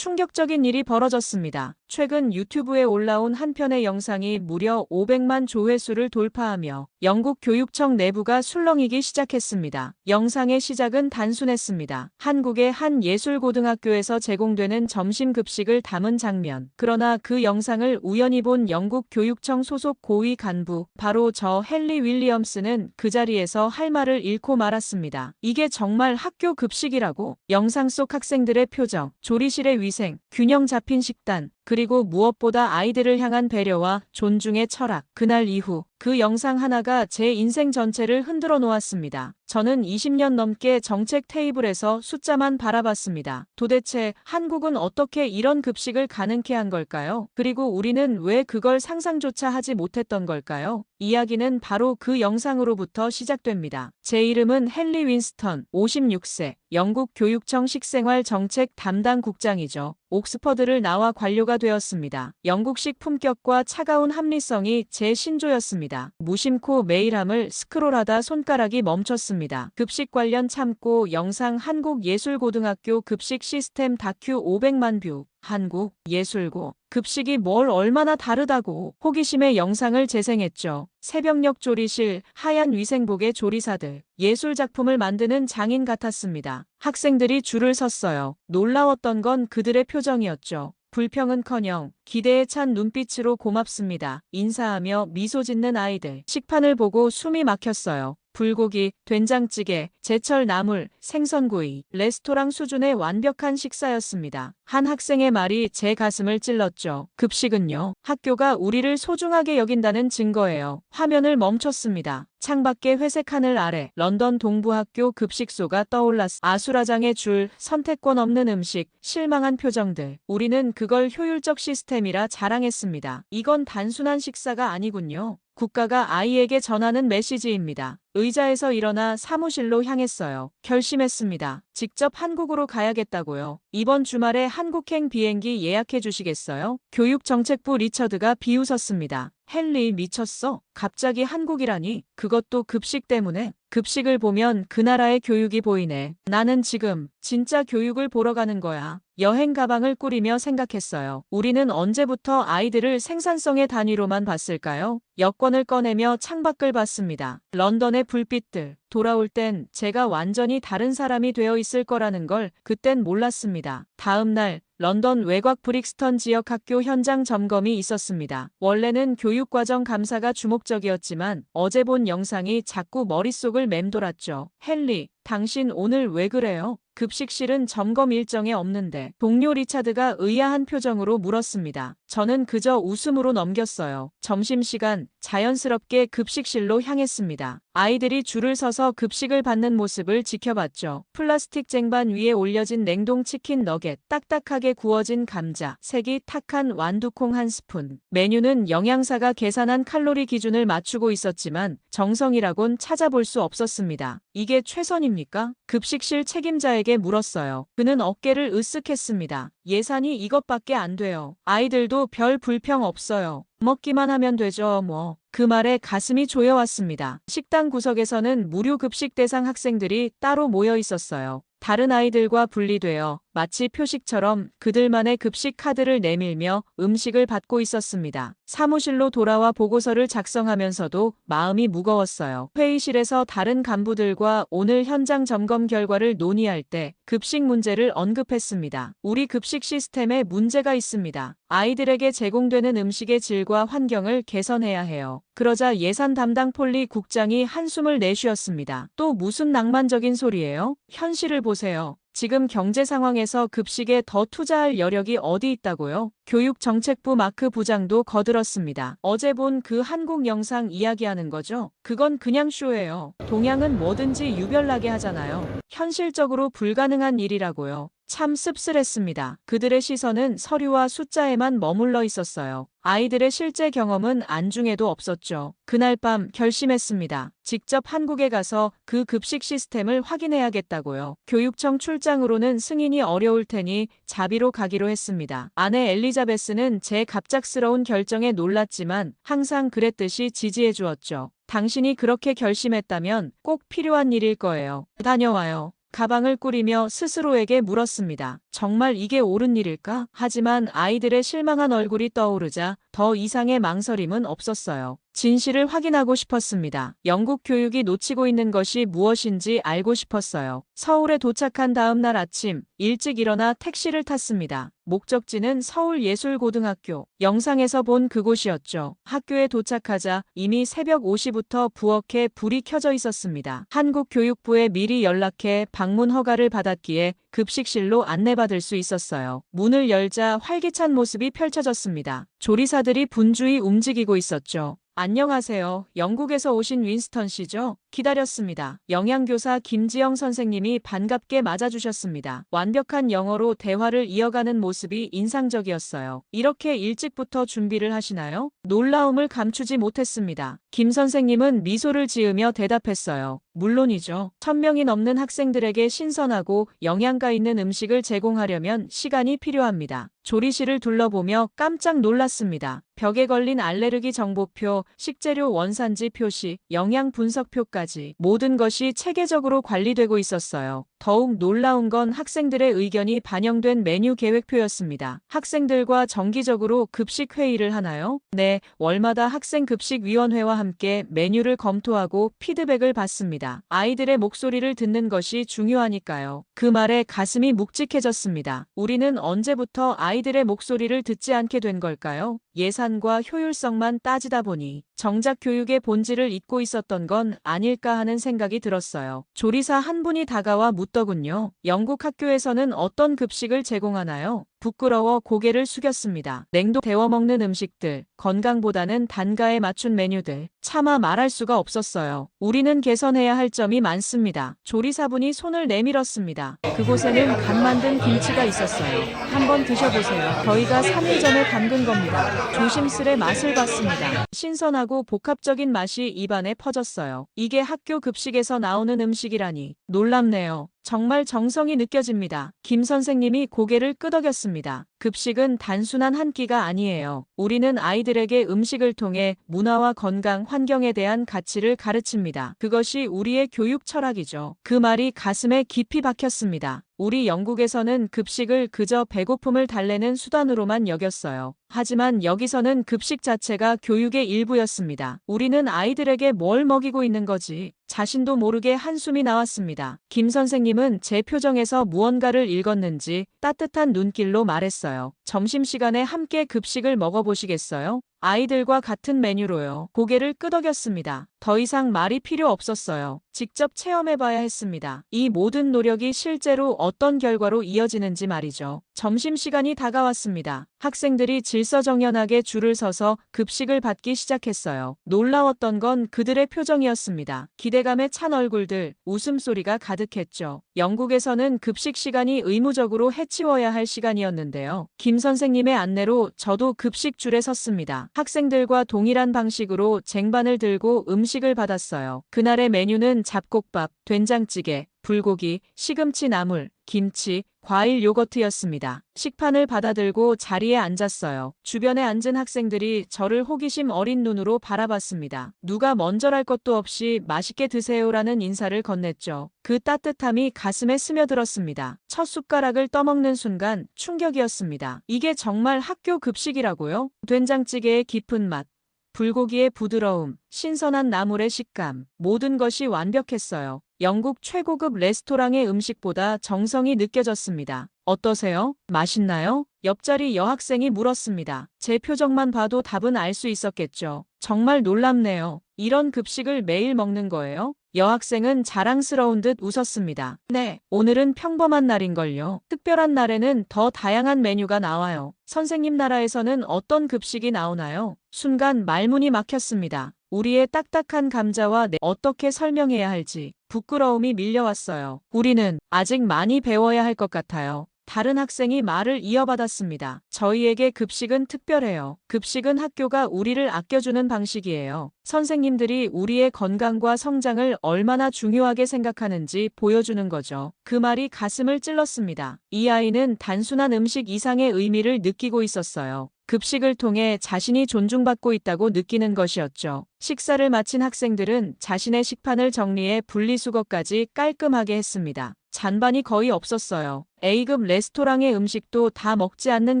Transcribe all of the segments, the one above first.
충격적인 일이 벌어졌습니다. 최근 유튜브에 올라온 한 편의 영상이 무려 500만 조회수를 돌파하며 영국 교육청 내부가 술렁이기 시작했습니다. 영상의 시작은 단순했습니다. 한국의 한 예술고등학교에서 제공되는 점심급식을 담은 장면. 그러나 그 영상을 우연히 본 영국 교육청 소속 고위 간부, 바로 저 헨리 윌리엄스는 그 자리에서 할 말을 잃고 말았습니다. 이게 정말 학교 급식이라고? 영상 속 학생들의 표정, 조리실의 위생, 균형 잡힌 식단, 그리고 무엇보다 아이들을 향한 배려와 존중의 철학. 그날 이후 그 영상 하나가 제 인생 전체를 흔들어 놓았습니다. 저는 20년 넘게 정책 테이블에서 숫자만 바라봤습니다. 도대체 한국은 어떻게 이런 급식을 가능케 한 걸까요? 그리고 우리는 왜 그걸 상상조차 하지 못했던 걸까요? 이야기는 바로 그 영상으로부터 시작됩니다. 제 이름은 헨리 윈스턴, 56세, 영국 교육청 식생활 정책 담당 국장이죠. 옥스퍼드를 나와 관료가 되었습니다. 영국식 품격과 차가운 합리성이 제 신조였습니다. 무심코 메일함을 스크롤하다 손가락이 멈췄습니다. 급식 관련 참고 영상 한국예술고등학교 급식 시스템 다큐 500만 뷰. 한국, 예술고, 급식이 뭘 얼마나 다르다고. 호기심에 영상을 재생했죠. 새벽녘 조리실, 하얀 위생복의 조리사들, 예술작품을 만드는 장인 같았습니다. 학생들이 줄을 섰어요. 놀라웠던 건 그들의 표정이었죠. 불평은커녕 기대에 찬 눈빛으로 고맙습니다. 인사하며 미소 짓는 아이들. 식판을 보고 숨이 막혔어요. 불고기, 된장찌개, 제철 나물, 생선구이, 레스토랑 수준의 완벽한 식사였습니다. 한 학생의 말이 제 가슴을 찔렀죠. 급식은요, 학교가 우리를 소중하게 여긴다는 증거예요. 화면을 멈췄습니다. 창밖의 회색 하늘 아래 런던 동부학교 급식소가 떠올랐어. 아수라장의 줄, 선택권 없는 음식, 실망한 표정들. 우리는 그걸 효율적 시스템이라 자랑했습니다. 이건 단순한 식사가 아니군요. 국가가 아이에게 전하는 메시지입니다. 의자에서 일어나 사무실로 향했어요. 결심했습니다. 직접 한국으로 가야겠다고요. 이번 주말에 한국행 비행기 예약해 주시겠어요? 교육정책부 리처드가 비웃었습니다. 헨리, 미쳤어? 갑자기 한국이라니? 그것도 급식 때문에? 급식을 보면 그 나라의 교육이 보이네. 나는 지금 진짜 교육을 보러 가는 거야. 여행 가방을 꾸리며 생각했어요. 우리는 언제부터 아이들을 생산성의 단위로만 봤을까요? 여권을 꺼내며 창밖을 봤습니다. 런던의 불빛들. 돌아올 땐 제가 완전히 다른 사람이 되어 있을 거라는 걸 그땐 몰랐습니다. 다음 날 런던 외곽 브릭스턴 지역 학교 현장 점검이 있었습니다. 원래는 교육과정 감사가 주목적이었지만 어제 본 영상이 자꾸 머릿속을 맴돌았죠. 헨리, 당신 오늘 왜 그래요? 급식실은 점검 일정에 없는데. 동료 리차드가 의아한 표정으로 물었습니다. 저는 그저 웃음으로 넘겼어요. 점심시간 자연스럽게 급식실로 향했습니다. 아이들이 줄을 서서 급식을 받는 모습을 지켜봤죠. 플라스틱 쟁반 위에 올려진 냉동 치킨 너겟, 딱딱하게 구워진 감자, 색이 탁한 완두콩 한 스푼. 메뉴는 영양사가 계산한 칼로리 기준을 맞추고 있었지만 정성이라곤 찾아볼 수 없었습니다. 이게 최선입니까? 급식실 책임자에게 물었어요. 그는 어깨를 으쓱했습니다. 예산이 이것밖에 안 돼요. 아이들도 별 불평 없어요. 먹기만 하면 되죠, 뭐. 그 말에 가슴이 조여왔습니다. 식당 구석에서는 무료 급식 대상 학생들이 따로 모여 있었어요. 다른 아이들과 분리되어 마치 표식처럼 그들만의 급식 카드를 내밀며 음식을 받고 있었습니다. 사무실로 돌아와 보고서를 작성하면서도 마음이 무거웠어요. 회의실에서 다른 간부들과 오늘 현장 점검 결과를 논의할 때 급식 문제를 언급했습니다. 우리 급식 시스템에 문제가 있습니다. 아이들에게 제공되는 음식의 질과 환경을 개선해야 해요. 그러자 예산 담당 폴리 국장이 한숨을 내쉬었습니다. 또 무슨 낭만적인 소리예요? 현실을 보세요. 지금 경제 상황에서 급식에 더 투자할 여력이 어디 있다고요? 교육정책부 마크 부장도 거들었습니다. 어제 본 그 한국 영상 이야기하는 거죠? 그건 그냥 쇼예요. 동양은 뭐든지 유별나게 하잖아요. 현실적으로 불가능한 일이라고요. 참 씁쓸했습니다. 그들의 시선은 서류와 숫자에만 머물러 있었어요. 아이들의 실제 경험은 안중에도 없었죠. 그날 밤 결심했습니다. 직접 한국에 가서 그 급식 시스템을 확인해야겠다고요. 교육청 출장으로는 승인이 어려울 테니 자비로 가기로 했습니다. 아내 엘리자베스는 제 갑작스러운 결정에 놀랐지만 항상 그랬듯이 지지해 주었죠. 당신이 그렇게 결심했다면 꼭 필요한 일일 거예요. 다녀와요. 가방을 꾸리며 스스로에게 물었습니다. 정말 이게 옳은 일일까? 하지만 아이들의 실망한 얼굴이 떠오르자 더 이상의 망설임은 없었어요. 진실을 확인하고 싶었습니다. 영국 교육이 놓치고 있는 것이 무엇인지 알고 싶었어요. 서울에 도착한 다음 날 아침, 일찍 일어나 택시를 탔습니다. 목적지는 서울예술고등학교. 영상에서 본 그곳이었죠. 학교에 도착하자 이미 새벽 5시부터 부엌에 불이 켜져 있었습니다. 한국교육부에 미리 연락해 방문 허가를 받았기에 급식실로 안내받을 수 있었어요. 문을 열자 활기찬 모습이 펼쳐졌습니다. 조리사들이 분주히 움직이고 있었죠. 안녕하세요. 영국에서 오신 윈스턴 씨죠? 기다렸습니다. 영양교사 김지영 선생님이 반갑게 맞아주셨습니다. 완벽한 영어로 대화를 이어가는 모습이 인상적이었어요. 이렇게 일찍부터 준비를 하시나요? 놀라움을 감추지 못했습니다. 김 선생님은 미소를 지으며 대답했어요. 물론이죠. 1000명이 넘는 학생들에게 신선하고 영양가 있는 음식을 제공하려면 시간이 필요합니다. 조리실을 둘러보며 깜짝 놀랐습니다. 벽에 걸린 알레르기 정보표, 식재료 원산지 표시, 영양 분석표까지 모든 것이 체계적으로 관리되고 있었어요. 더욱 놀라운 건 학생들의 의견이 반영된 메뉴 계획표였습니다. 학생들과 정기적으로 급식 회의를 하나요? 네, 월마다 학생급식위원회와 함께 메뉴를 검토하고 피드백을 받습니다. 아이들의 목소리를 듣는 것이 중요하니까요. 그 말에 가슴이 묵직해졌습니다. 우리는 언제부터 아이들의 목소리를 듣지 않게 된 걸까요? 예산과 효율성만 따지다 보니 정작 교육의 본질을 잊고 있었던 건 아닐까 하는 생각이 들었어요. 조리사 한 분이 다가와 묻더군요. 영국 학교에서는 어떤 급식을 제공하나요? 부끄러워 고개를 숙였습니다. 냉동 데워 먹는 음식들, 건강보다는 단가에 맞춘 메뉴들, 차마 말할 수가 없었어요. 우리는 개선해야 할 점이 많습니다. 조리사분이 손을 내밀었습니다. 그곳에는 간 만든 김치가 있었어요. 한번 드셔보세요. 저희가 3일 전에 담근 겁니다. 조심스레 맛을 봤습니다. 신선하고 복합적인 맛이 입안에 퍼졌어요. 이게 학교 급식에서 나오는 음식이라니 놀랍네요. 정말 정성이 느껴집니다. 김 선생님이 고개를 끄덕였습니다. 급식은 단순한 한 끼가 아니에요. 우리는 아이들에게 음식을 통해 문화와 건강, 환경에 대한 가치를 가르칩니다. 그것이 우리의 교육 철학이죠. 그 말이 가슴에 깊이 박혔습니다. 우리 영국에서는 급식을 그저 배고픔을 달래는 수단으로만 여겼어요. 하지만 여기서는 급식 자체가 교육의 일부였습니다. 우리는 아이들에게 뭘 먹이고 있는 거지? 자신도 모르게 한숨이 나왔습니다. 김 선생님은 제 표정에서 무언가를 읽었는지 따뜻한 눈길로 말했어요. 점심시간에 함께 급식을 먹어보시겠어요? 아이들과 같은 메뉴로요. 고개를 끄덕였습니다. 더 이상 말이 필요 없었어요. 직접 체험해봐야 했습니다. 이 모든 노력이 실제로 어떤 결과로 이어지는지 말이죠. 점심시간이 다가왔습니다. 학생들이 질서정연하게 줄을 서서 급식을 받기 시작했어요. 놀라웠던 건 그들의 표정이었습니다. 기대감에 찬 얼굴들, 웃음소리가 가득했죠. 영국에서는 급식 시간이 의무적으로 해치워야 할 시간이었는데요. 김 선생님의 안내로 저도 급식 줄에 섰습니다. 학생들과 동일한 방식으로 쟁반을 들고 음식을 받았어요. 그날의 메뉴는 잡곡밥, 된장찌개, 불고기, 시금치 나물, 김치, 과일 요거트였습니다. 식판을 받아들고 자리에 앉았어요. 주변에 앉은 학생들이 저를 호기심 어린 눈으로 바라봤습니다. 누가 먼저랄 것도 없이 맛있게 드세요라는 인사를 건넸죠. 그 따뜻함이 가슴에 스며들었습니다. 첫 숟가락을 떠먹는 순간 충격이었습니다. 이게 정말 학교 급식이라고요? 된장찌개의 깊은 맛, 불고기의 부드러움, 신선한 나물의 식감, 모든 것이 완벽했어요. 영국 최고급 레스토랑의 음식보다 정성이 느껴졌습니다. 어떠세요? 맛있나요? 옆자리 여학생이 물었습니다. 제 표정만 봐도 답은 알 수 있었겠죠. 정말 놀랍네요. 이런 급식을 매일 먹는 거예요? 여학생은 자랑스러운 듯 웃었습니다. 네, 오늘은 평범한 날인걸요. 특별한 날에는 더 다양한 메뉴가 나와요. 선생님 나라에서는 어떤 급식이 나오나요? 순간 말문이 막혔습니다. 우리의 딱딱한 감자와 어떻게 설명해야 할지 부끄러움이 밀려왔어요. 우리는 아직 많이 배워야 할 것 같아요. 다른 학생이 말을 이어받았습니다. 저희에게 급식은 특별해요. 급식은 학교가 우리를 아껴주는 방식이에요. 선생님들이 우리의 건강과 성장을 얼마나 중요하게 생각하는지 보여주는 거죠. 그 말이 가슴을 찔렀습니다. 이 아이는 단순한 음식 이상의 의미를 느끼고 있었어요. 급식을 통해 자신이 존중받고 있다고 느끼는 것이었죠. 식사를 마친 학생들은 자신의 식판을 정리해 분리수거까지 깔끔하게 했습니다. 잔반이 거의 없었어요. A급 레스토랑의 음식도 다 먹지 않는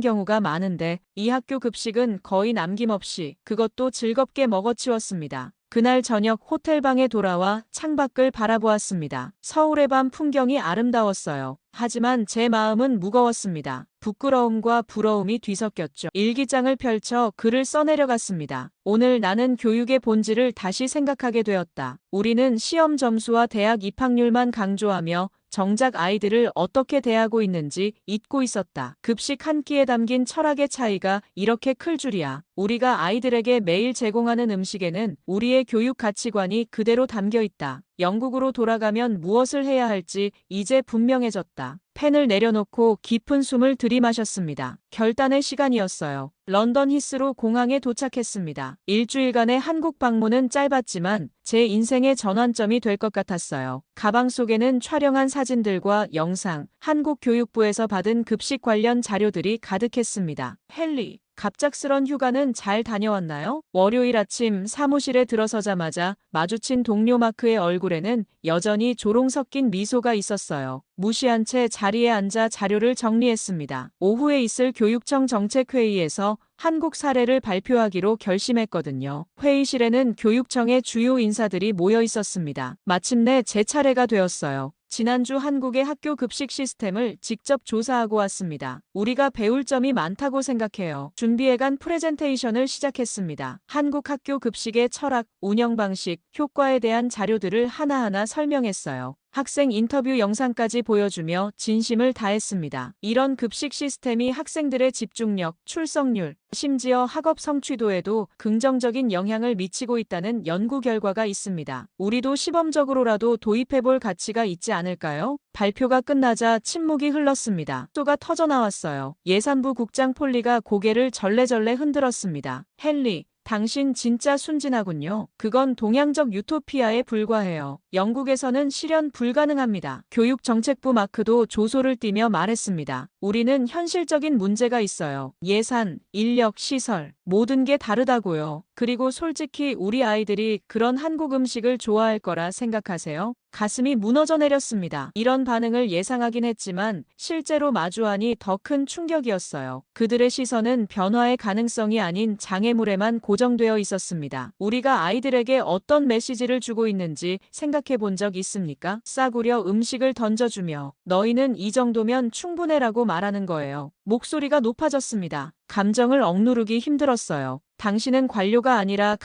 경우가 많은데 이 학교 급식은 거의 남김없이 그것도 즐겁게 먹어치웠습니다. 그날 저녁 호텔방에 돌아와 창밖을 바라보았습니다. 서울의 밤 풍경이 아름다웠어요. 하지만 제 마음은 무거웠습니다. 부끄러움과 부러움이 뒤섞였죠. 일기장을 펼쳐 글을 써내려갔습니다. 오늘 나는 교육의 본질을 다시 생각하게 되었다. 우리는 시험 점수와 대학 입학률만 강조하며 정작 아이들을 어떻게 대하고 있는지 잊고 있었다. 급식 한 끼에 담긴 철학의 차이가 이렇게 클 줄이야. 우리가 아이들에게 매일 제공하는 음식에는 우리의 교육 가치관이 그대로 담겨 있다. 영국으로 돌아가면 무엇을 해야 할지 이제 분명해졌다. 펜을 내려놓고 깊은 숨을 들이마셨습니다. 결단의 시간이었어요. 런던 히스로 공항에 도착했습니다. 일주일간의 한국 방문은 짧았지만 제 인생의 전환점이 될 것 같았어요. 가방 속에는 촬영한 사진들과 영상, 한국 교육부에서 받은 급식 관련 자료들이 가득했습니다. 헨리, 갑작스런 휴가는 잘 다녀왔나요? 월요일 아침 사무실에 들어서자마자 마주친 동료 마크의 얼굴에는 여전히 조롱 섞인 미소가 있었어요. 무시한 채 자리에 앉아 자료를 정리했습니다. 오후에 있을 교육청 정책회의에서 한국 사례를 발표하기로 결심했거든요. 회의실에는 교육청의 주요 인사들이 모여 있었습니다. 마침내 제 차례가 되었어요. 지난주 한국의 학교 급식 시스템을 직접 조사하고 왔습니다. 우리가 배울 점이 많다고 생각해요. 준비해간 프레젠테이션을 시작했습니다. 한국 학교 급식의 철학, 운영 방식, 효과에 대한 자료들을 하나하나 설명했어요. 학생 인터뷰 영상까지 보여주며 진심을 다했습니다. 이런 급식 시스템이 학생들의 집중력, 출석률, 심지어 학업 성취도에도 긍정적인 영향을 미치고 있다는 연구 결과가 있습니다. 우리도 시범적으로라도 도입해볼 가치가 있지 않을까요? 발표가 끝나자 침묵이 흘렀습니다. 쏘가 터져나왔어요. 예산부 국장 폴리가 고개를 절레절레 흔들었습니다. 헨리, 당신 진짜 순진하군요. 그건 동양적 유토피아에 불과해요. 영국에서는 실현 불가능합니다. 교육정책부 마크도 조소를 띠며 말했습니다. 우리는 현실적인 문제가 있어요. 예산, 인력, 시설, 모든 게 다르다고요. 그리고 솔직히 우리 아이들이 그런 한국 음식을 좋아할 거라 생각하세요? 가슴이 무너져 내렸습니다. 이런 반응을 예상하긴 했지만 실제로 마주하니 더 큰 충격이었어요. 그들의 시선은 변화의 가능성이 아닌 장애물에만 고정되어 있었습니다. 우리가 아이들에게 어떤 메시지를 주고 있는지 생각해 본 적 있습니까? 싸구려 음식을 던져주며 너희는 이 정도면 충분해라고 말하는 거예요. 목소리가 높아졌습니다. 감정을 억누르기 힘들었어요. 당신은 관료가 아니라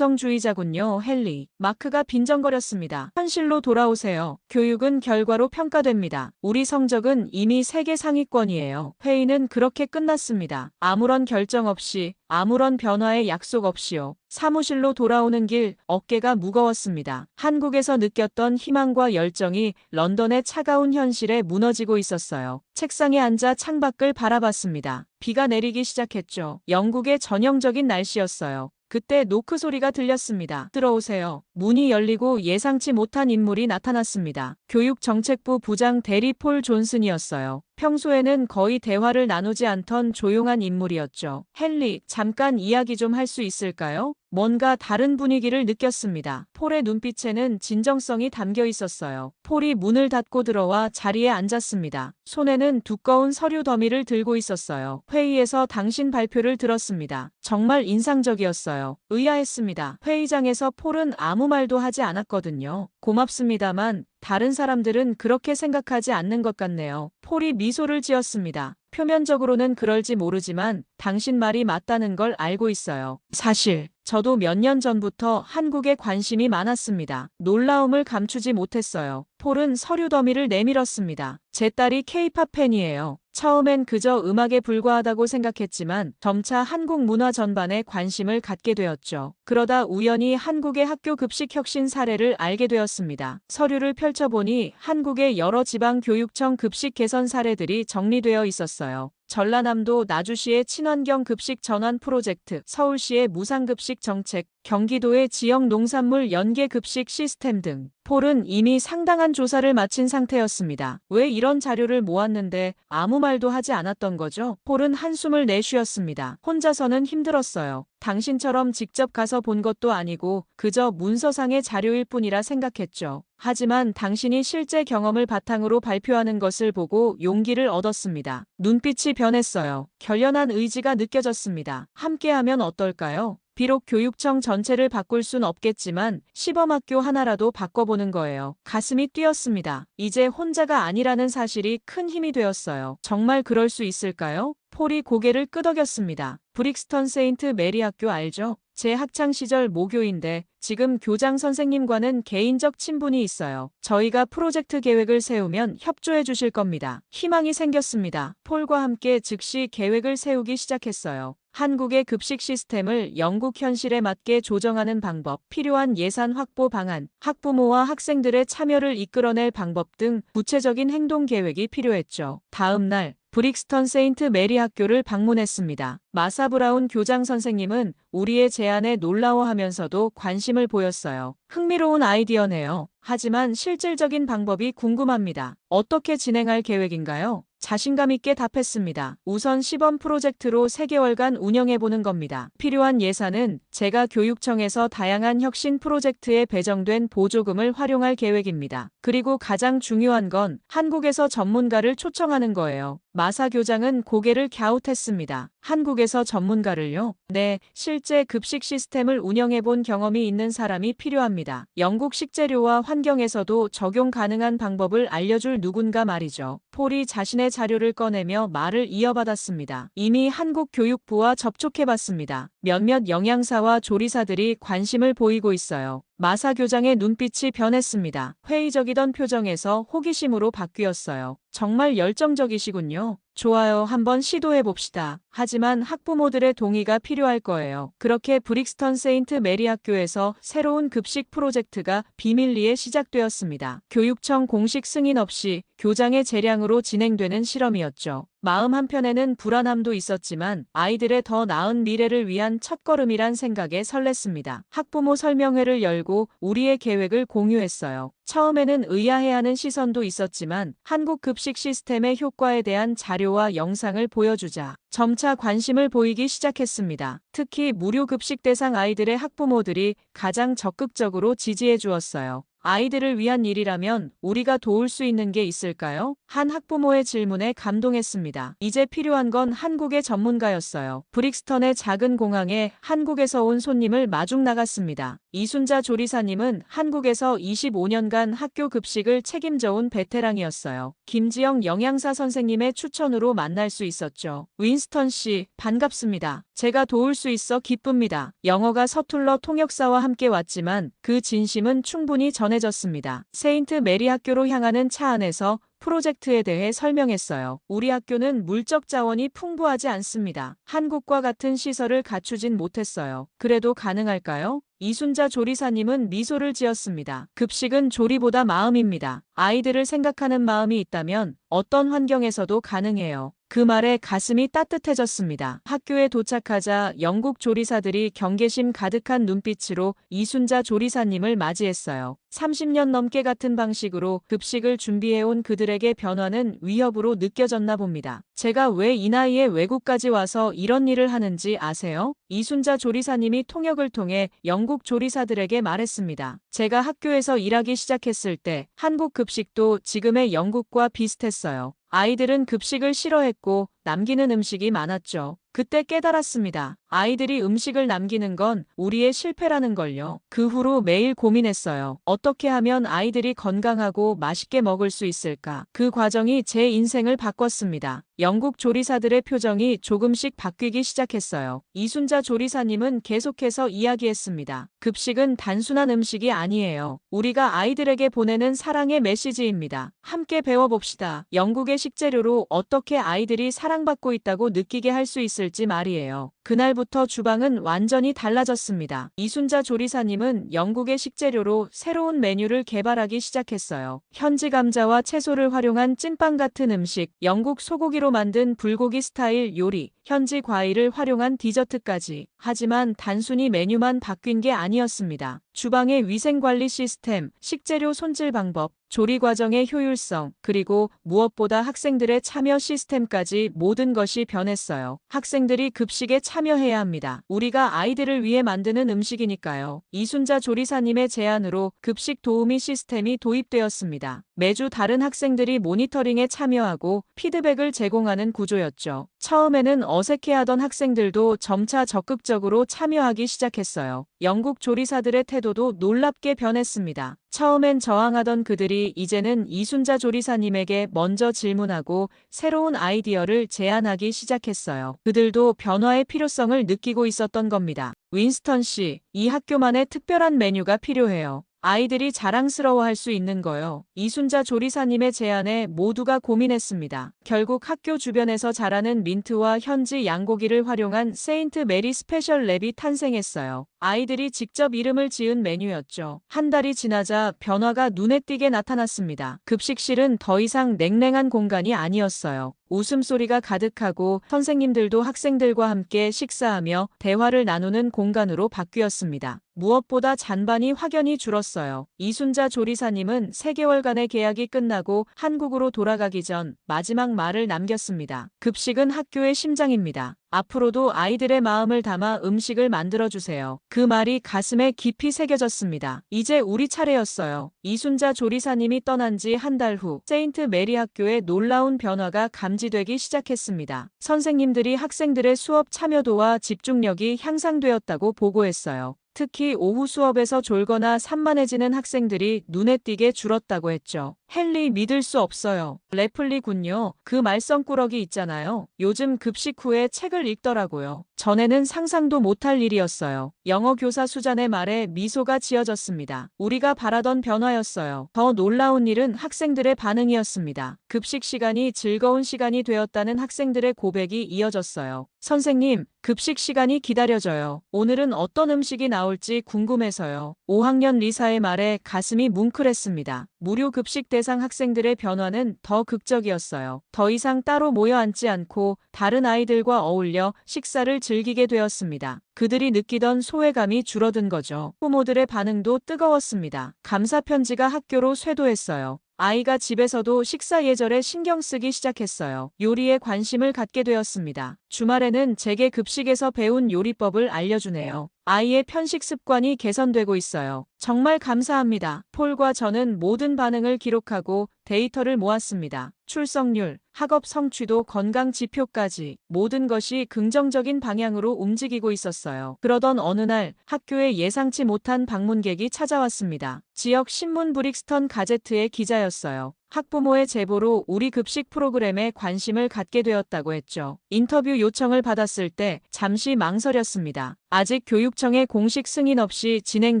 감성주의자군요, 헨리. 마크가 빈정거렸습니다. 현실로 돌아오세요. 교육은 결과로 평가됩니다. 우리 성적은 이미 세계 상위권이에요. 회의는 그렇게 끝났습니다. 아무런 결정 없이, 아무런 변화의 약속 없이요. 사무실로 돌아오는 길 어깨가 무거웠습니다. 한국에서 느꼈던 희망과 열정이 런던의 차가운 현실에 무너지고 있었어요. 책상에 앉아 창밖을 바라봤습니다. 비가 내리기 시작했죠. 영국의 전형적인 날씨였어요. 그때 노크 소리가 들렸습니다. 들어오세요. 문이 열리고 예상치 못한 인물이 나타났습니다. 교육정책부 부장 대리 폴 존슨이었어요. 평소에는 거의 대화를 나누지 않던 조용한 인물이었죠. 헨리, 잠깐 이야기 좀 할 수 있을까요? 뭔가 다른 분위기를 느꼈습니다. 폴의 눈빛에는 진정성이 담겨 있었어요. 폴이 문을 닫고 들어와 자리에 앉았습니다. 손에는 두꺼운 서류 더미를 들고 있었어요. 회의에서 당신 발표를 들었습니다. 정말 인상적이었어요. 의아했습니다. 회의장에서 폴은 아무 말도 하지 않았거든요. 고맙습니다만 다른 사람들은 그렇게 생각하지 않는 것 같네요. 폴이 미소를 지었습니다. 표면적으로는 그럴지 모르지만 당신 말이 맞다는 걸 알고 있어요. 사실 저도 몇 년 전부터 한국에 관심이 많았습니다. 놀라움을 감추지 못했어요. 폴은 서류 더미를 내밀었습니다. 제 딸이 케이팝 팬이에요. 처음엔 그저 음악에 불과하다고 생각했지만 점차 한국 문화 전반에 관심을 갖게 되었죠. 그러다 우연히 한국의 학교 급식 혁신 사례를 알게 되었습니다. 서류를 펼쳐보니 한국의 여러 지방 교육청 급식 개선 사례들이 정리되어 있었어요. 전라남도 나주시의 친환경 급식 전환 프로젝트, 서울시의 무상급식 정책, 경기도의 지역 농산물 연계 급식 시스템 등. 폴은 이미 상당한 조사를 마친 상태였습니다. 왜 이런 자료를 모았는데 아무 말도 하지 않았던 거죠? 폴은 한숨을 내쉬었습니다. 혼자서는 힘들었어요. 당신처럼 직접 가서 본 것도 아니고 그저 문서상의 자료일 뿐이라 생각했죠. 하지만 당신이 실제 경험을 바탕으로 발표하는 것을 보고 용기를 얻었습니다. 눈빛이 변했어요. 결연한 의지가 느껴졌습니다. 함께하면 어떨까요? 비록 교육청 전체를 바꿀 순 없겠지만 시범학교 하나라도 바꿔보는 거예요. 가슴이 뛰었습니다. 이제 혼자가 아니라는 사실이 큰 힘이 되었어요. 정말 그럴 수 있을까요? 폴이 고개를 끄덕였습니다. 브릭스턴 세인트 메리 학교 알죠? 제 학창시절 모교인데 지금 교장 선생님과는 개인적 친분이 있어요. 저희가 프로젝트 계획을 세우면 협조해 주실 겁니다. 희망이 생겼습니다. 폴과 함께 즉시 계획을 세우기 시작했어요. 한국의 급식 시스템을 영국 현실에 맞게 조정하는 방법, 필요한 예산 확보 방안, 학부모와 학생들의 참여를 이끌어낼 방법 등 구체적인 행동 계획이 필요했죠. 다음 날 브릭스턴 세인트 메리 학교를 방문했습니다. 마사 브라운 교장 선생님은 우리의 제안에 놀라워하면서도 관심을 보였어요. 흥미로운 아이디어네요. 하지만 실질적인 방법이 궁금합니다. 어떻게 진행할 계획인가요? 자신감 있게 답했습니다. 우선 시범 프로젝트로 3개월간 운영해보는 겁니다. 필요한 예산은 제가 교육청에서 다양한 혁신 프로젝트에 배정된 보조금을 활용할 계획입니다. 그리고 가장 중요한 건 한국에서 전문가를 초청하는 거예요. 마사 교장은 고개를 갸웃했습니다. 한국에서 전문가를요? 네, 실제 급식 시스템을 운영해본 경험이 있는 사람이 필요합니다. 영국 식재료와 환경에서도 적용 가능한 방법을 알려줄 누군가 말이죠. 폴이 자신의 자료를 꺼내며 말을 이어받았습니다. 이미 한국 교육부와 접촉해봤습니다. 몇몇 영양사와 조리사들이 관심을 보이고 있어요. 마사 교장의 눈빛이 변했습니다. 회의적이던 표정에서 호기심으로 바뀌었어요. 정말 열정적이시군요. 좋아요. 한번 시도해봅시다. 하지만 학부모들의 동의가 필요할 거예요. 그렇게 브릭스턴 세인트 메리 학교에서 새로운 급식 프로젝트가 비밀리에 시작되었습니다. 교육청 공식 승인 없이 교장의 재량으로 진행되는 실험이었죠. 마음 한편에는 불안함도 있었지만 아이들의 더 나은 미래를 위한 첫걸음이란 생각에 설렜습니다. 학부모 설명회를 열고 우리의 계획을 공유했어요. 처음에는 의아해하는 시선도 있었지만 한국 급식 시스템의 효과에 대한 자료와 영상을 보여주자 점차 관심을 보이기 시작했습니다. 특히 무료 급식 대상 아이들의 학부모들이 가장 적극적으로 지지해 주었어요. 아이들을 위한 일이라면 우리가 도울 수 있는 게 있을까요? 한 학부모의 질문에 감동했습니다. 이제 필요한 건 한국의 전문가였어요. 브릭스턴의 작은 공항에 한국에서 온 손님을 마중 나갔습니다. 이순자 조리사님은 한국에서 25년간 학교 급식을 책임져온 베테랑이었어요. 김지영 영양사 선생님의 추천으로 만날 수 있었죠. 윈스턴 씨, 반갑습니다. 제가 도울 수 있어 기쁩니다. 영어가 서툴러 통역사와 함께 왔지만 그 진심은 충분히 전해졌습니다. 세인트 메리 학교로 향하는 차 안에서 프로젝트에 대해 설명했어요. 우리 학교는 물적 자원이 풍부하지 않습니다. 한국과 같은 시설을 갖추진 못했어요. 그래도 가능할까요? 이순자 조리사님은 미소를 지었습니다. 급식은 조리보다 마음입니다. 아이들을 생각하는 마음이 있다면 어떤 환경에서도 가능해요. 그 말에 가슴이 따뜻해졌습니다. 학교에 도착하자 영국 조리사들이 경계심 가득한 눈빛으로 이순자 조리사님을 맞이했어요. 30년 넘게 같은 방식으로 급식을 준비해온 그들에게 변화는 위협으로 느껴졌나 봅니다. 제가 왜 이 나이에 외국까지 와서 이런 일을 하는지 아세요? 이순자 조리사님이 통역을 통해 영국 조리사들에게 말했습니다. 제가 학교에서 일하기 시작했을 때 한국 급식도 지금의 영국과 비슷했어요. 아이들은 급식을 싫어했고 남기는 음식이 많았죠. 그때 깨달았습니다. 아이들이 음식을 남기는 건 우리의 실패라는 걸요. 그 후로 매일 고민했어요. 어떻게 하면 아이들이 건강하고 맛있게 먹을 수 있을까? 그 과정이 제 인생을 바꿨습니다. 영국 조리사들의 표정이 조금씩 바뀌기 시작했어요. 이순자 조리사님은 계속해서 이야기했습니다. 급식은 단순한 음식이 아니에요. 우리가 아이들에게 보내는 사랑의 메시지입니다. 함께 배워봅시다. 영국의 식재료로 어떻게 아이들이 사랑받고 있다고 느끼게 할 수 있을지 말이에요. 그날부터 주방은 완전히 달라졌습니다. 이순자 조리사님은 영국의 식재료로 새로운 메뉴를 개발하기 시작했어요. 현지 감자와 채소를 활용한 찐빵 같은 음식, 영국 소고기로 만든 불고기 스타일 요리, 현지 과일을 활용한 디저트까지. 하지만 단순히 메뉴만 바뀐 게 아니었습니다. 주방의 위생관리 시스템, 식재료 손질 방법, 조리 과정의 효율성, 그리고 무엇보다 학생들의 참여 시스템까지 모든 것이 변했어요. 학생들이 급식에 참여해야 합니다. 우리가 아이들을 위해 만드는 음식이니까요. 이순자 조리사님의 제안으로 급식 도우미 시스템이 도입되었습니다. 매주 다른 학생들이 모니터링에 참여하고 피드백을 제공하는 구조였죠. 처음에는 어색해하던 학생들도 점차 적극적으로 참여하기 시작했어요. 영국 조리사들의 태도도 놀랍게 변했습니다. 처음엔 저항하던 그들이 이제는 이순자 조리사님에게 먼저 질문하고 새로운 아이디어를 제안하기 시작했어요. 그들도 변화의 필요성을 느끼고 있었던 겁니다. 윈스턴 씨, 이 학교만의 특별한 메뉴가 필요해요. 아이들이 자랑스러워할 수 있는 거요. 이순자 조리사님의 제안에 모두가 고민했습니다. 결국 학교 주변에서 자라는 민트와 현지 양고기를 활용한 세인트 메리 스페셜 랩이 탄생했어요. 아이들이 직접 이름을 지은 메뉴였죠. 한 달이 지나자 변화가 눈에 띄게 나타났습니다. 급식실은 더 이상 냉랭한 공간이 아니었어요. 웃음소리가 가득하고 선생님들도 학생들과 함께 식사하며 대화를 나누는 공간으로 바뀌었습니다. 무엇보다 잔반이 확연히 줄었어요. 이순자 조리사님은 3개월간의 계약이 끝나고 한국으로 돌아가기 전 마지막 말을 남겼습니다. 급식은 학교의 심장입니다. 앞으로도 아이들의 마음을 담아 음식을 만들어주세요. 그 말이 가슴에 깊이 새겨졌습니다. 이제 우리 차례였어요. 이순자 조리사님이 떠난 지 한 달 후 세인트 메리 학교에 놀라운 변화가 감지되기 시작했습니다. 선생님들이 학생들의 수업 참여도와 집중력이 향상되었다고 보고했어요. 특히 오후 수업에서 졸거나 산만해지는 학생들이 눈에 띄게 줄었다고 했죠. 헨리 믿을 수 없어요. 레플리군요. 그 말썽꾸러기 있잖아요. 요즘 급식 후에 책을 읽더라고요. 전에는 상상도 못할 일이었어요. 영어 교사 수잔의 말에 미소가 지어졌습니다. 우리가 바라던 변화였어요. 더 놀라운 일은 학생들의 반응이었습니다. 급식 시간이 즐거운 시간이 되었다는 학생들의 고백이 이어졌어요. 선생님, 급식 시간이 기다려져요. 오늘은 어떤 음식이 나올지 궁금해서요. 5학년 리사의 말에 가슴이 뭉클했습니다. 무료 급식 대상 학생들의 변화는 더 극적이었어요. 더 이상 따로 모여 앉지 않고 다른 아이들과 어울려 식사를 즐기게 되었습니다. 그들이 느끼던 소외감이 줄어든 거죠. 부모들의 반응도 뜨거웠습니다. 감사 편지가 학교로 쇄도했어요. 아이가 집에서도 식사 예절에 신경 쓰기 시작했어요. 요리에 관심을 갖게 되었습니다. 주말에는 제게 급식에서 배운 요리법을 알려주네요. 아이의 편식 습관이 개선되고 있어요. 정말 감사합니다. 폴과 저는 모든 반응을 기록하고 데이터를 모았습니다. 출석률, 학업 성취도, 건강 지표까지 모든 것이 긍정적인 방향으로 움직이고 있었어요. 그러던 어느 날 학교에 예상치 못한 방문객이 찾아왔습니다. 지역 신문 브릭스턴 가제트의 기자였어요. 학부모의 제보로 우리 급식 프로그램에 관심을 갖게 되었다고 했죠. 인터뷰 요청을 받았을 때 잠시 망설였습니다. 아직 교육청의 공식 승인 없이 진행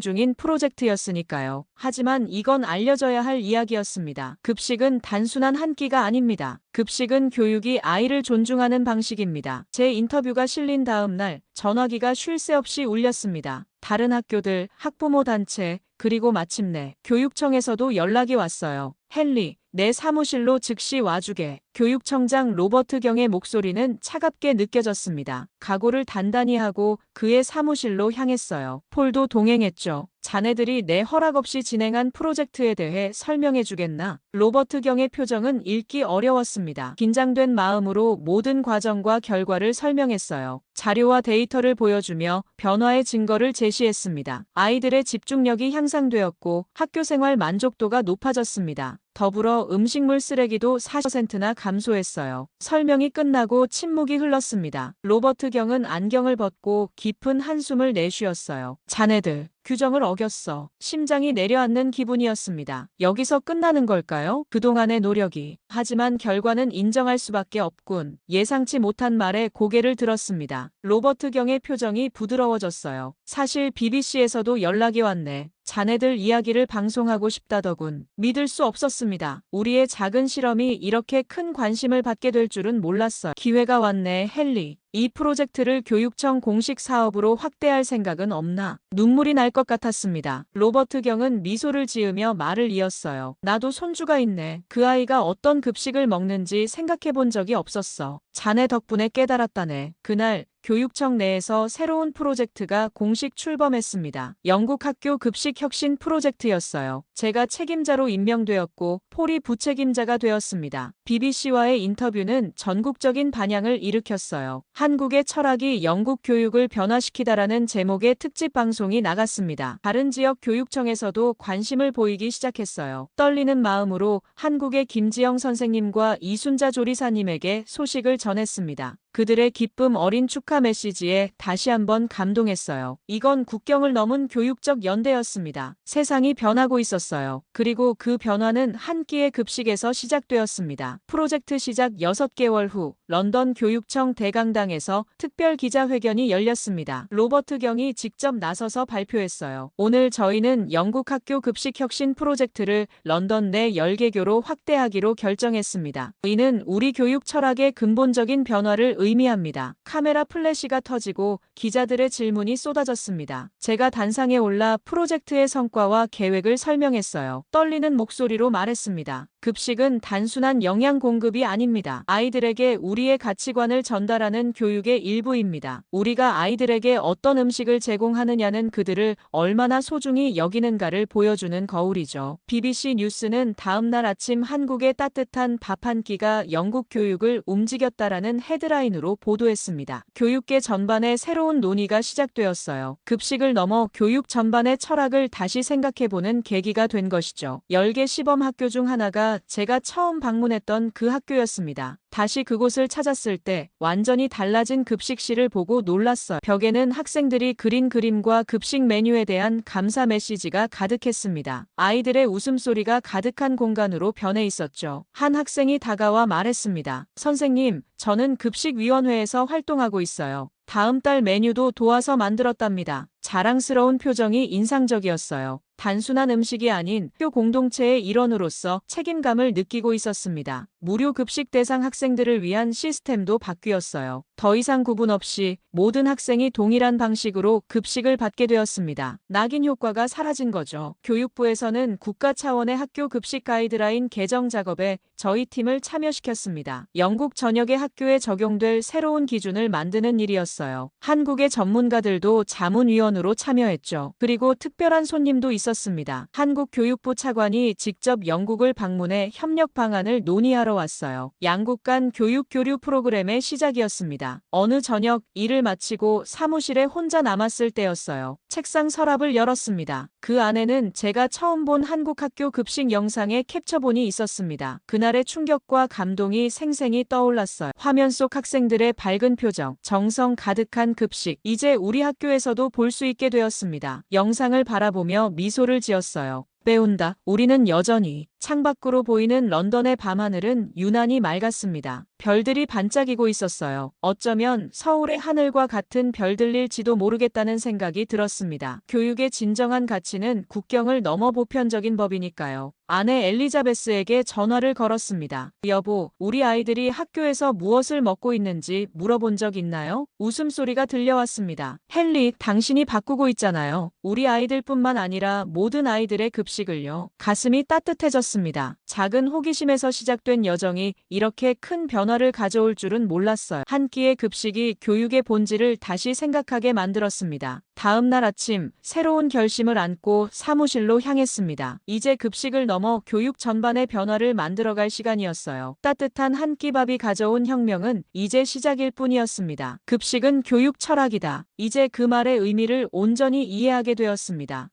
중인 프로젝트였으니까요. 하지만 이건 알려져야 할 이야기였습니다. 급식은 단순한 한 끼가 아닙니다. 급식은 교육이 아이를 존중하는 방식입니다. 제 인터뷰가 실린 다음 날 전화기가 쉴 새 없이 울렸습니다. 다른 학교들, 학부모 단체, 그리고 마침내 교육청에서도 연락이 왔어요. 헨리, 내 사무실로 즉시 와주게. 교육청장 로버트 경의 목소리는 차갑게 느껴졌습니다. 각오를 단단히 하고 그의 사무실로 향했어요. 폴도 동행했죠. 자네들이 내 허락 없이 진행한 프로젝트에 대해 설명해 주겠나? 로버트 경의 표정은 읽기 어려웠습니다. 긴장된 마음으로 모든 과정과 결과를 설명했어요. 자료와 데이터를 보여주며 변화의 증거를 제시했습니다. 아이들의 집중력이 향상되었고 학교 생활 만족도가 높아졌습니다. 더불어 음식물 쓰레기도 40%나 감소했어요. 설명이 끝나고 침묵이 흘렀습니다. 로버트 경은 안경을 벗고 깊은 한숨을 내쉬었어요. 자네들, 규정을 어겼어. 심장이 내려앉는 기분이었습니다. 여기서 끝나는 걸까요? 그동안의 노력이. 하지만 결과는 인정할 수밖에 없군. 예상치 못한 말에 고개를 들었습니다. 로버트 경의 표정이 부드러워졌어요. 사실 BBC에서도 연락이 왔네. 자네들 이야기를 방송하고 싶다더군. 믿을 수 없었습니다. 놀랐습니다. 우리의 작은 실험이 이렇게 큰 관심을 받게 될 줄은 몰랐어요. 기회가 왔네, 헨리. 이 프로젝트를 교육청 공식 사업으로 확대할 생각은 없나? 눈물이 날 것 같았습니다. 로버트 경은 미소를 지으며 말을 이었어요. 나도 손주가 있네. 그 아이가 어떤 급식을 먹는지 생각해 본 적이 없었어. 자네 덕분에 깨달았다네. 그날 교육청 내에서 새로운 프로젝트가 공식 출범했습니다. 영국 학교 급식 혁신 프로젝트였어요. 제가 책임자로 임명되었고 폴이 부책임자가 되었습니다. BBC와의 인터뷰는 전국적인 반향을 일으켰어요. 한국의 철학이 영국 교육을 변화시키다라는 제목의 특집 방송이 나갔습니다. 다른 지역 교육청에서도 관심을 보이기 시작했어요. 떨리는 마음으로 한국의 김지영 선생님과 이순자 조리사님에게 소식을 전했습니다. 그들의 기쁨 어린 축하 메시지에 다시 한번 감동했어요. 이건 국경을 넘은 교육적 연대였습니다. 세상이 변하고 있었어요. 그리고 그 변화는 한 끼의 급식에서 시작되었습니다. 프로젝트 시작 6개월 후 런던 교육청 대강당에서 특별 기자회견이 열렸습니다. 로버트 경이 직접 나서서 발표했어요. 오늘 저희는 영국 학교 급식 혁신 프로젝트를 런던 내 10개교로 확대하기로 결정했습니다. 이는 우리 교육 철학의 근본적인 변화를 의미합니다. 카메라 플래시가 터지고 기자들의 질문이 쏟아졌습니다. 제가 단상에 올라 프로젝트의 성과와 계획을 설명했어요. 떨리는 목소리로 말했습니다. 급식은 단순한 영양 공급이 아닙니다. 아이들에게 우리의 가치관을 전달하는 교육의 일부입니다. 우리가 아이들에게 어떤 음식을 제공하느냐는 그들을 얼마나 소중히 여기는가를 보여주는 거울이죠. BBC 뉴스는 다음 날 아침 한국의 따뜻한 밥 한 끼가 영국 교육을 움직였다라는 헤드라인으로 보도했습니다. 교육계 전반에 새로운 논의가 시작되었어요. 급식을 넘어 교육 전반의 철학을 다시 생각해보는 계기가 된 것이죠. 10개 시범 학교 중 하나가 제가 처음 방문했던 그 학교였습니다. 다시 그곳을 찾았을 때 완전히 달라진 급식실을 보고 놀랐어요. 벽에는 학생들이 그린 그림과 급식 메뉴에 대한 감사 메시지가 가득했습니다. 아이들의 웃음소리가 가득한 공간으로 변해 있었죠. 한 학생이 다가와 말했습니다. 선생님, 저는 급식위원회에서 활동하고 있어요. 다음 달 메뉴도 도와서 만들었답니다. 자랑스러운 표정이 인상적이었어요. 단순한 음식이 아닌 학교 공동체의 일원으로서 책임감을 느끼고 있었습니다. 무료 급식 대상 학생들을 위한 시스템도 바뀌었어요. 더 이상 구분 없이 모든 학생이 동일한 방식으로 급식을 받게 되었습니다. 낙인 효과가 사라진 거죠. 교육부에서는 국가 차원의 학교 급식 가이드라인 개정 작업에 저희 팀을 참여시켰습니다. 영국 전역의 학교에 적용될 새로운 기준을 만드는 일이었어요. 한국의 전문가들도 자문위원으로 참여했죠. 그리고 특별한 손님도 있었습니다. 한국 교육부 차관이 직접 영국을 방문해 협력 방안을 논의하러 왔어요. 양국 간 교육 교류 프로그램의 시작이었습니다. 어느 저녁 일을 마치고 사무실에 혼자 남았을 때였어요. 책상 서랍을 열었습니다. 그 안에는 제가 처음 본 한국 학교 급식 영상의 캡처본이 있었습니다. 그날의 충격과 감동이 생생히 떠올랐어요. 화면 속 학생들의 밝은 표정, 정성 가득한 급식. 이제 우리 학교에서도 볼 수 있게 되었습니다. 영상을 바라보며 미소를 지었어요. 배운다. 우리는 여전히. 창밖으로 보이는 런던의 밤하늘은 유난히 맑았습니다. 별들이 반짝이고 있었어요. 어쩌면 서울의 하늘과 같은 별들일지도 모르겠다는 생각이 들었습니다. 교육의 진정한 가치는 국경을 넘어 보편적인 법이니까요. 아내 엘리자베스에게 전화를 걸었습니다. 여보, 우리 아이들이 학교에서 무엇을 먹고 있는지 물어본 적 있나요? 웃음소리가 들려왔습니다. 헨리, 당신이 바꾸고 있잖아요. 우리 아이들뿐만 아니라 모든 아이들의 급식을요. 가슴이 따뜻해졌습니다. 작은 호기심에서 시작된 여정이 이렇게 큰 변화를 가져올 줄은 몰랐어요. 한 끼의 급식이 교육의 본질을 다시 생각하게 만들었습니다. 다음 날 아침 새로운 결심을 안고 사무실로 향했습니다. 이제 급식을 넘어 교육 전반의 변화를 만들어갈 시간이었어요. 따뜻한 한 끼 밥이 가져온 혁명은 이제 시작일 뿐이었습니다. 급식은 교육 철학이다. 이제 그 말의 의미를 온전히 이해하게 되었습니다.